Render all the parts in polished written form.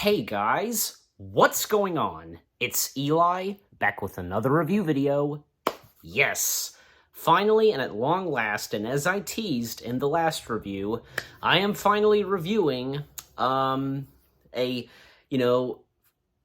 Hey guys, what's going on? It's Eli, back with another review video. Yes, finally and at long last, and as I teased in the last review, I am finally reviewing, a, you know,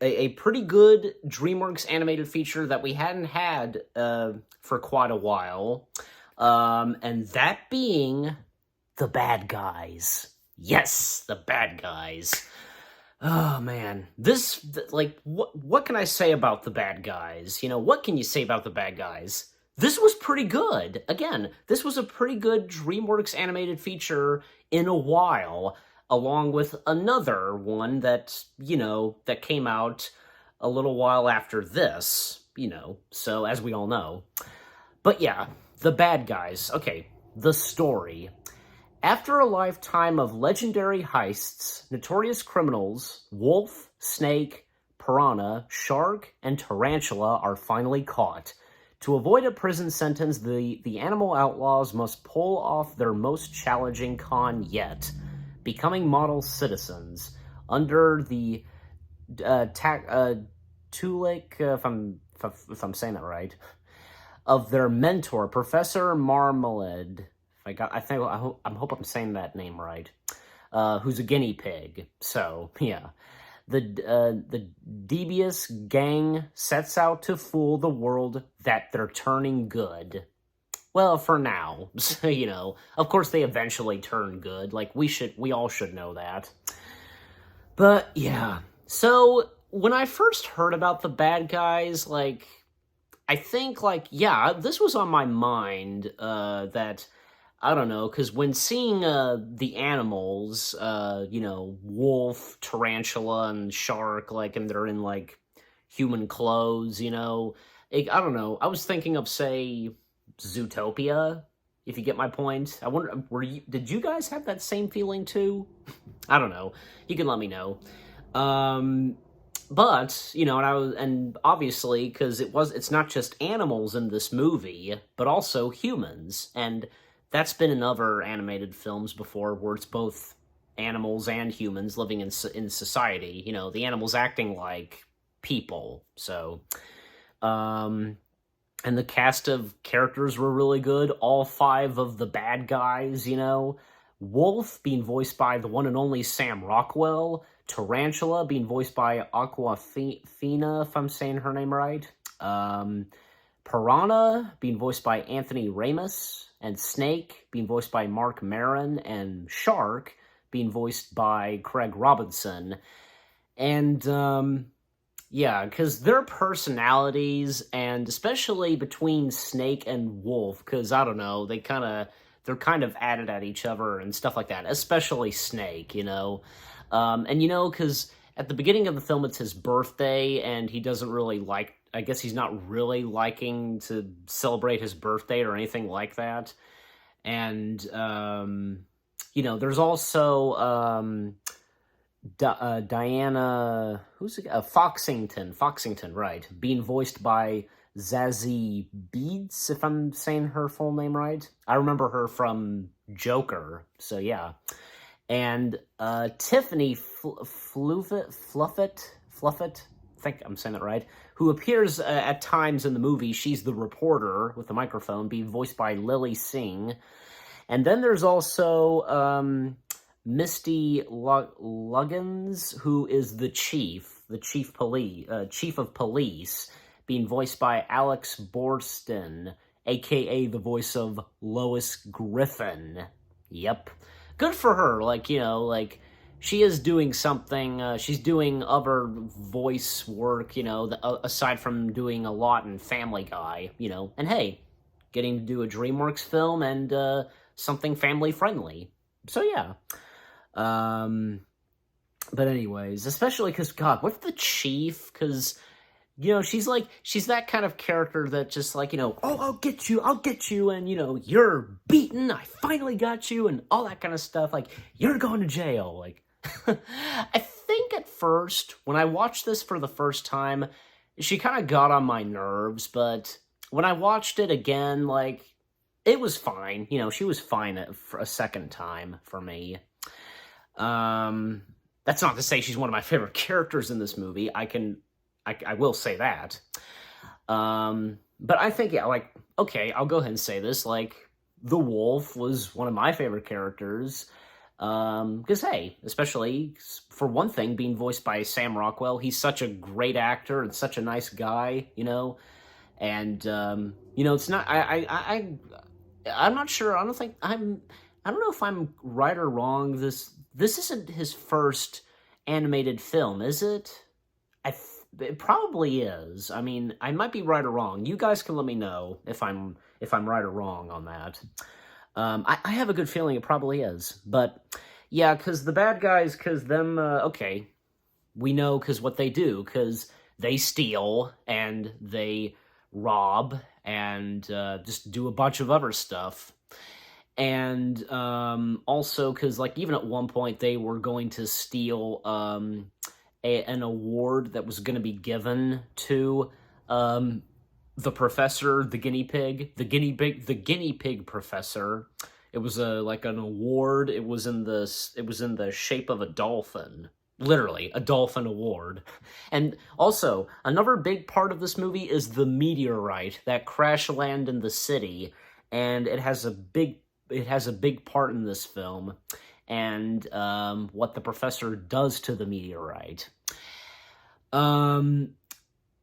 a pretty good DreamWorks animated feature that we hadn't had, for quite a while, and that being The Bad Guys. Yes, The Bad Guys. Oh man, what can I say about The Bad Guys? What can you say about The Bad Guys? This was pretty good. Again, this was a pretty good DreamWorks animated feature in a while, along with another one that came out a little while after this, so as we all know. But yeah, The Bad Guys. Okay, the story. After a lifetime of legendary heists, notorious criminals, Wolf, Snake, Piranha, Shark, and Tarantula are finally caught. To avoid a prison sentence, the animal outlaws must pull off their most challenging con yet, becoming model citizens under the Tulik, if I'm saying that right, of their mentor, Professor Marmalade. I hope I'm saying that name right. Who's a guinea pig. So, yeah. The devious gang sets out to fool the world that they're turning good. Well, for now. Of course they eventually turn good. We all should know that. But, yeah. So, when I first heard about The Bad Guys, I think, this was on my mind, that... I don't know, because when seeing the animals, wolf, tarantula, and shark, and they're in, human clothes, I don't know. I was thinking of, say, Zootopia, if you get my point. I wonder, did you guys have that same feeling, too? I don't know. You can let me know. But, and obviously, because it's not just animals in this movie, but also humans, and... That's been in other animated films before, where it's both animals and humans living in society. The animals acting like people. So, and the cast of characters were really good. All 5 of the bad guys, Wolf being voiced by the one and only Sam Rockwell. Tarantula being voiced by Awkwafina, if I'm saying her name right. Piranha being voiced by Anthony Ramos. And Snake being voiced by Mark Maron, and Shark being voiced by Craig Robinson. And, yeah, because their personalities, and especially between Snake and Wolf, because, I don't know, they're kind of added at each other and stuff like that, especially Snake, and, because at the beginning of the film, it's his birthday, and he doesn't really I guess he's not really liking to celebrate his birthday or anything like that. And, there's also, Diana, Foxington, right, being voiced by Zazie Beetz, if I'm saying her full name right. I remember her from Joker, so yeah. And, Tiffany Fluffit, I think I'm saying that right, who appears at times in the movie. She's the reporter with the microphone, being voiced by Lily Singh. And then there's also Misty Luggins, who is the chief of police, being voiced by Alex Borstein, a.k.a. the voice of Lois Griffin. Yep. Good for her, she is doing something, she's doing other voice work, aside from doing a lot in Family Guy, and hey, getting to do a DreamWorks film and something family-friendly. So yeah. But anyways, especially because, God, what's the chief? Because, she's that kind of character that just oh, I'll get you, and, you're beaten, I finally got you, and all that kind of stuff, you're going to jail, I think at first, when I watched this for the first time, she kind of got on my nerves, but when I watched it again, it was fine. She was fine for a second time for me. That's That's not to say she's one of my favorite characters in this movie. I will say that. But I think, yeah, like, okay, I'll go ahead and say this, like, the Wolf was one of my favorite characters, because, hey, especially, for one thing, being voiced by Sam Rockwell, he's such a great actor and such a nice guy, you know, and, you know, it's not, I'm not sure, I don't know if I'm right or wrong, this isn't his first animated film, is it? It probably is. I mean, I might be right or wrong. You guys can let me know if I'm right or wrong on that. I have a good feeling it probably is. But, yeah, because the bad guys, because them, okay, we know because what they do, because they steal, and they rob, and just do a bunch of other stuff. And also because, like, even at one point they were going to steal an award that was going to be given to the professor, the guinea pig professor. It was like an award. It was in the shape of a dolphin. Literally, a dolphin award. And also, another big part of this movie is the meteorite that crash landed in the city, and it has a big part in this film, and what the professor does to the meteorite. And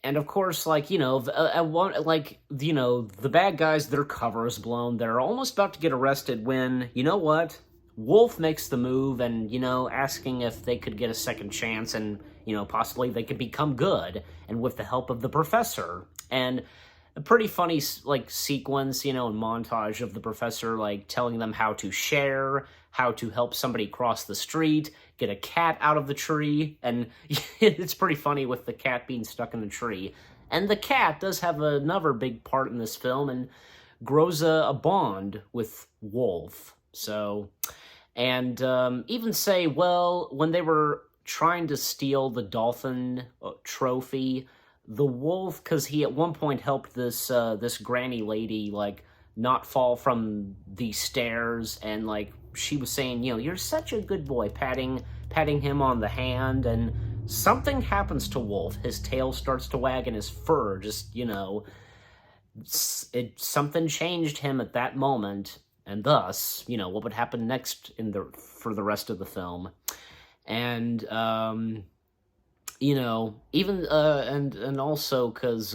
of course, like, you know, the bad guys, their cover is blown. They're almost about to get arrested when, you know what? Wolf makes the move and, you know, asking if they could get a second chance and, you know, possibly they could become good, and with the help of the professor. And a pretty funny, like, sequence, you know, and montage of the professor, like, telling them how to share, how to help somebody cross the street, get a cat out of the tree, and it's pretty funny with the cat being stuck in the tree. And the cat does have another big part in this film and grows a bond with Wolf. So, and even say, well, when they were trying to steal the dolphin trophy, the Wolf, because he at one point helped this granny lady, like, not fall from the stairs, and, like, she was saying, you know, you're such a good boy, patting him on the hand, and something happens to Wolf. His tail starts to wag, and his fur just, you know, something changed him at that moment, and thus, you know, what would happen next for the rest of the film. And, you know, even, and also, because,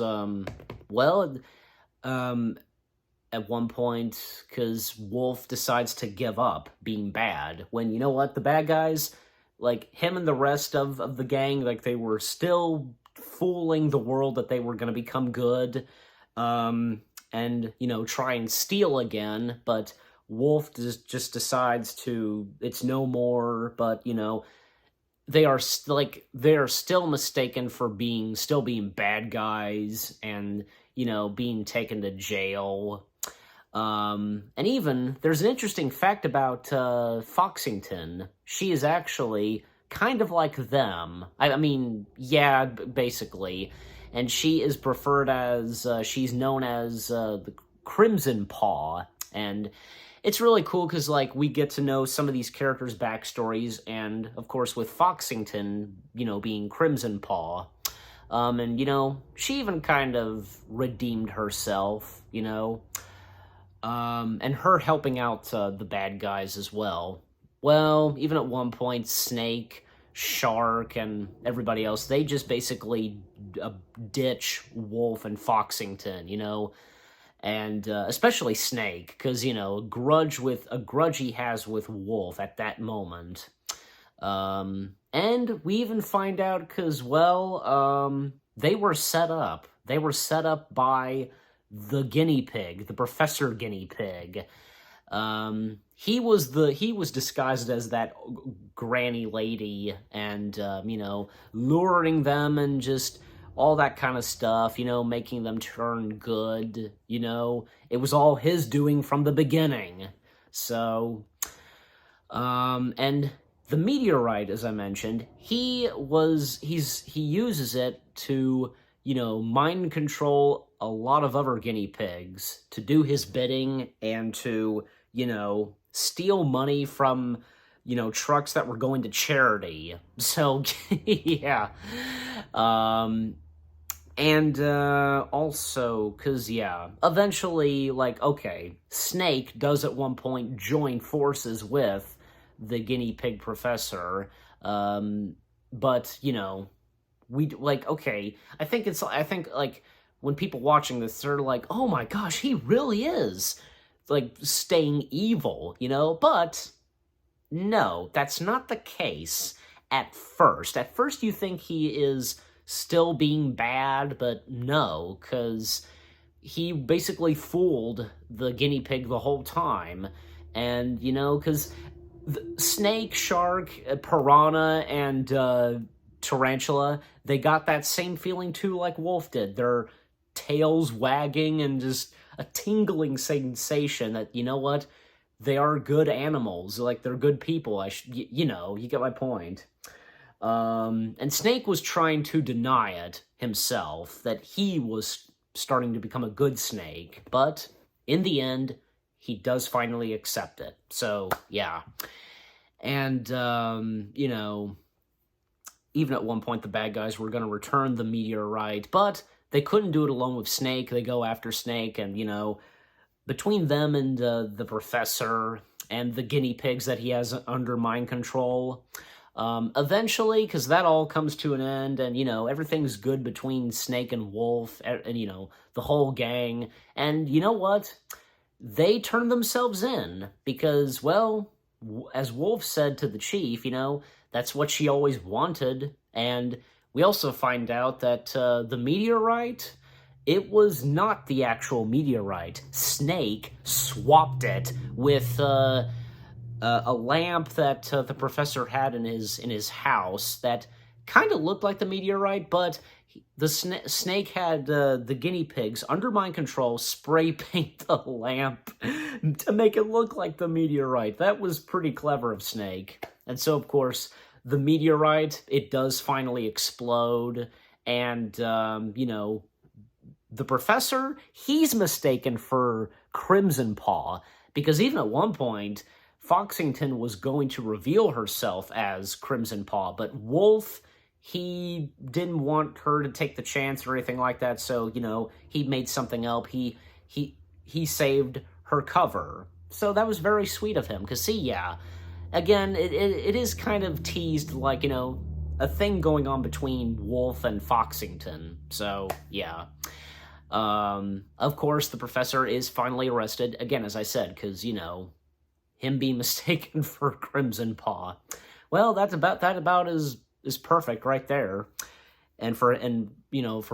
at one point, because Wolf decides to give up being bad, when, you know what, the bad guys, like, him and the rest of the gang, like, they were still fooling the world that they were going to become good, and, you know, try and steal again, but Wolf just decides to, it's no more, but, you know, they are still mistaken for still being bad guys, and, you know, being taken to jail. And even, there's an interesting fact about Foxington. She is actually kind of like them. I mean, yeah, basically. And she is preferred as, she's known as the Crimson Paw. And it's really cool because, like, we get to know some of these characters' backstories, and, of course, with Foxington, you know, being Crimson Paw. And, you know, she even kind of redeemed herself, you know. And her helping out the bad guys as well. Well, even at one point, Snake, Shark, and everybody else, they just basically ditch Wolf and Foxington, you know. And especially Snake, because, you know, a grudge he has with Wolf at that moment. And we even find out because, well, they were set up. They were set up by the guinea pig, the Professor Guinea Pig. He was disguised as that granny lady, and, you know, luring them and just all that kind of stuff, you know, making them turn good, you know. It was all his doing from the beginning. So, and the meteorite, as I mentioned, he uses it to, you know, mind control a lot of other guinea pigs, to do his bidding, and to, you know, steal money from, trucks that were going to charity. So, yeah. And also, because, yeah, eventually, like, okay, Snake does at one point join forces with the guinea pig professor, but, okay, I think, like, when people watching this, they're like, oh my gosh, he really is, like, staying evil, but no, that's not the case at first. At first you think he is still being bad, but no, because he basically fooled the guinea pig the whole time. And, because Snake, Shark, Piranha, and Tarantula, they got that same feeling too, like Wolf did. Their tails wagging and just a tingling sensation that, you know what, they are good animals, like, they're good people. You get my point. And Snake was trying to deny it himself, that he was starting to become a good snake, but in the end, he does finally accept it. So, yeah. And, even at one point, the bad guys were going to return the meteorite, but they couldn't do it alone with Snake. They go after Snake, and, between them and the professor and the guinea pigs that he has under mind control, eventually, because that all comes to an end, and, everything's good between Snake and Wolf, and, the whole gang, and you know what? They turn themselves in, because, well, as Wolf said to the chief, that's what she always wanted, and we also find out that the meteorite, it was not the actual meteorite. Snake swapped it with a lamp that the professor had in his house that kind of looked like the meteorite, but the Snake had the guinea pigs under mind control spray paint the lamp to make it look like the meteorite. That was pretty clever of Snake. And so, of course, the meteorite, it does finally explode, and, the professor, he's mistaken for Crimson Paw, because even at one point, Foxington was going to reveal herself as Crimson Paw, but Wolf, he didn't want her to take the chance or anything like that, so, he made something up. He saved her cover. So that was very sweet of him, because, see, yeah, again, it is kind of teased, like, a thing going on between Wolf and Foxington. So, yeah. Of course, the professor is finally arrested, again, as I said, because, him being mistaken for Crimson Paw. Well, that about is perfect right there. And for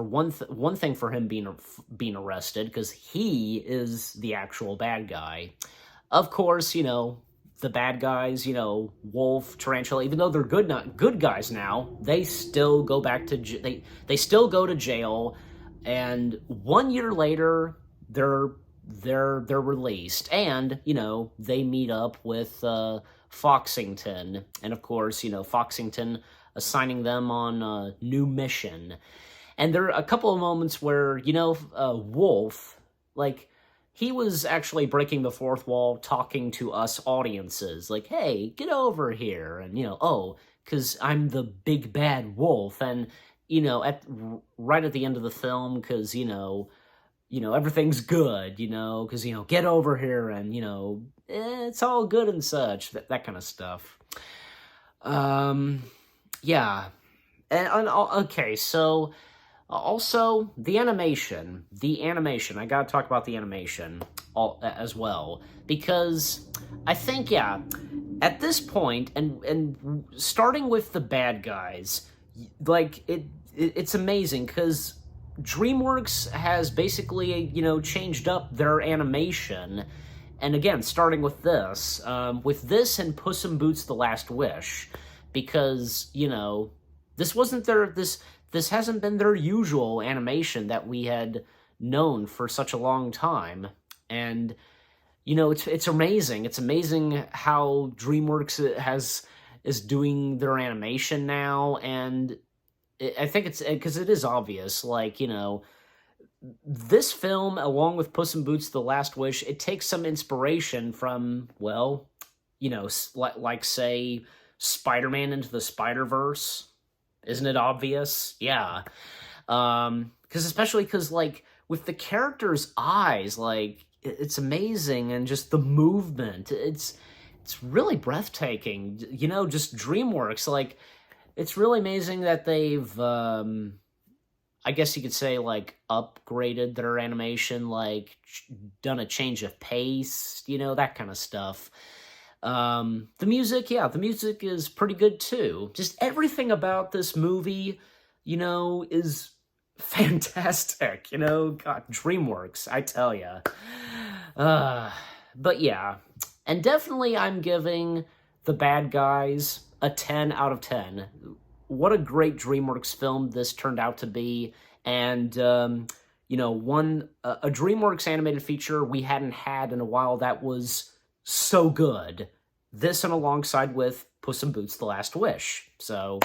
one thing for him being arrested, because he is the actual bad guy. Of course, the bad guys, Wolf, Tarantula, even though they're good guys now, they still go back to they still go to jail, and 1 year later they're released, and they meet up with Foxington, and of course Foxington assigning them on a new mission. And there are a couple of moments where Wolf, like, he was actually breaking the fourth wall, talking to us audiences, like, hey, get over here, and, because I'm the big bad wolf, and, right at the end of the film, because, everything's good, because, get over here, and, it's all good and such, that kind of stuff. Yeah, and okay, so... Also, the animation, I gotta talk about the animation as well, because I think, yeah, at this point, and starting with the bad guys, like, it's amazing, because DreamWorks has basically, changed up their animation, and again, starting with this and Puss in Boots: The Last Wish, because, this wasn't this hasn't been their usual animation that we had known for such a long time. And, it's amazing. It's amazing how DreamWorks is doing their animation now. And I think it's because it is obvious, like, this film, along with Puss in Boots: The Last Wish, it takes some inspiration from, well, you know, like say, Spider-Man Into the Spider-Verse. Isn't it obvious? Yeah. Because especially because, like, with the character's eyes, like, it's amazing, and just the movement, it's really breathtaking. You know, just DreamWorks, like, it's really amazing that they've, I guess you could say, like, upgraded their animation, like, done a change of pace, you know, that kind of stuff. The music, yeah, the music is pretty good too. Just everything about this movie, you know, is fantastic. You know, God, DreamWorks, I tell ya. But yeah, and definitely I'm giving The Bad Guys a 10 out of 10. What a great DreamWorks film this turned out to be, and you know, a DreamWorks animated feature we hadn't had in a while that was so good. This and alongside with Puss in Boots: The Last Wish. So,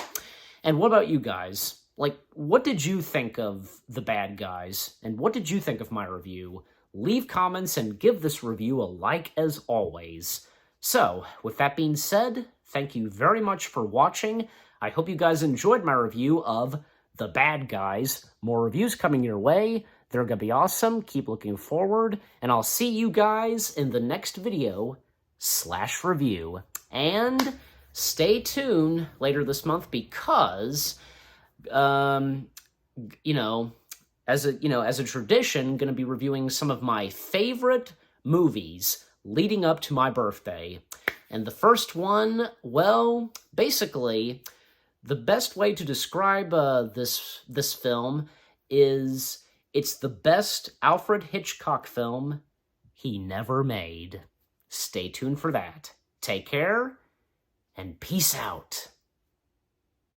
and what about you guys? Like, what did you think of The Bad Guys? And what did you think of my review? Leave comments and give this review a like as always. So, with that being said, thank you very much for watching. I hope you guys enjoyed my review of The Bad Guys. More reviews coming your way. They're gonna be awesome. Keep looking forward. And I'll see you guys in the next video / review. And stay tuned later this month because, you know, as a tradition, going to be reviewing some of my favorite movies leading up to my birthday. And the first one, well, basically, the best way to describe this film is it's the best Alfred Hitchcock film he never made. Stay tuned for that. Take care, and peace out.